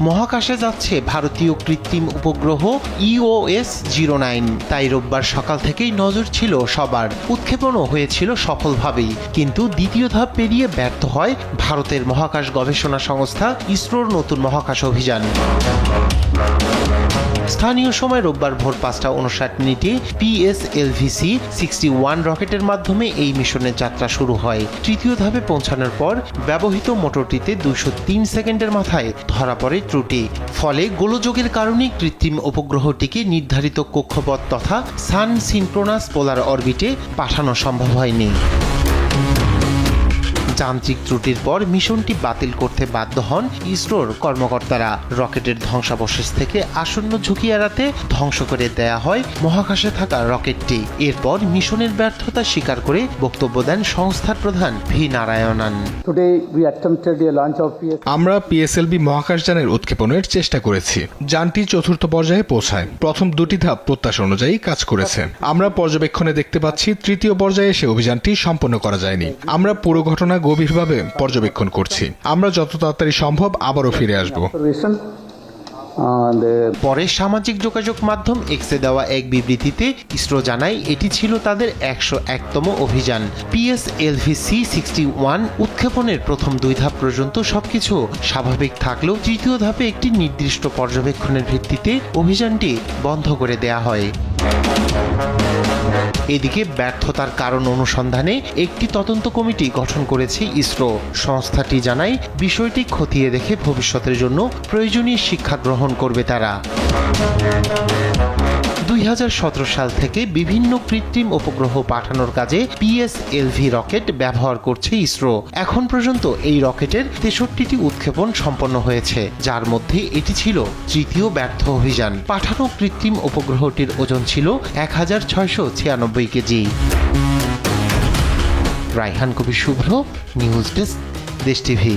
মহাকাশে যাচ্ছে ভারতীয় কৃত্রিম উপগ্রহ EOS-09। তাই রোববার সকাল থেকেই নজর ছিল সবার। উৎক্ষেপণও হয়েছিল সফলভাবেই, কিন্তু দ্বিতীয় ধাপ পেরিয়ে ব্যর্থ হয় ভারতের মহাকাশ গবেষণা সংস্থা ইসরোর নতুন মহাকাশ অভিযান। স্থানীয় সময় রোববার ভোর 5:59 PSLV-C-61 রকেটের মাধ্যমে এই মিশনের যাত্রা শুরু হয়। তৃতীয় ধাপে পৌঁছানোর পর ব্যবহৃত মোটরটিতে 203 সেকেন্ডের মাথায় ধরা পড়ে ত্রুটি। ফলে গোলযোগের কারণে কৃত্রিম উপগ্রহটিকে নির্ধারিত কক্ষপথ তথা সান সিনক্রোনাস পোলার অরবিটে পাঠানো সম্ভব হয়নি। যান্ত্রিক ত্রুটির পর মিশনটি বাতিল করতে বাধ্য হন ইসরোর কর্মকর্তারা। রকেটের ধ্বংসাবশেষ থেকে আসন্ন ঝুঁকি এড়াতে ধ্বংস করে দেয়া হয় মহাকাশে থাকা রকেটটি। এরপর মিশনের ব্যর্থতা স্বীকার করে বক্তব্য দেন সংস্থার প্রধান ভি নারায়ণন। আমরা পিএসএলভি মহাকাশযানের উৎক্ষেপণের চেষ্টা করেছি। যানটি চতুর্থ পর্যায়ে পৌঁছায়। প্রথম দুটি ধাপ প্রত্যাশা অনুযায়ী কাজ করেছে। আমরা পর্যবেক্ষণে দেখতে পাচ্ছি তৃতীয় পর্যায়ে এসে অভিযানটি সম্পন্ন করা যায়নি। আমরা পুরো ঘটনা গভীরভাবে পর্যবেক্ষণ করছি। আমরা যত তাড়াতাড়ি সম্ভব আবারও ফিরে আসব। পরে সামাজিক যোগাযোগ মাধ্যম এক্সে দেওয়া এক বিবৃতিতে ইসরো জানায় এটি ছিল তাদের 101তম অভিযান। PSLV-C-61 উৎক্ষেপণের প্রথম দুই ধাপ পর্যন্ত সবকিছু স্বাভাবিক থাকলেও তৃতীয় ধাপে একটি নির্দিষ্ট পর্যবেক্ষণের ভিত্তিতে অভিযানটি বন্ধ করে দেয়া হয়। এদিকে ব্যর্থতার কারণ অনুসন্ধানে একটি তদন্ত কমিটি গঠন করেছে ইসরো। সংস্থাটি জানায় বিষয়টি খতিয়ে দেখে ভবিষ্যতের জন্য প্রয়োজনীয় শিক্ষা গ্রহণ করবে তারা। 2017 সাল থেকে বিভিন্ন কৃত্রিম উপগ্রহ পাঠানোর কাজে PSLV রকেট ব্যবহার করছে ইসরো। এখন পর্যন্ত এই রকেটের 63টি উৎক্ষেপণ সম্পন্ন হয়েছে, যার মধ্যে এটি ছিল তৃতীয় ব্যর্থ অভিযান। পাঠানো কৃত্রিম উপগ্রহটির ওজন ছিল 1696 কেজি। রায়হান কবির শুভ্র, নিউজ ডেস্ক, দেশ টিভি।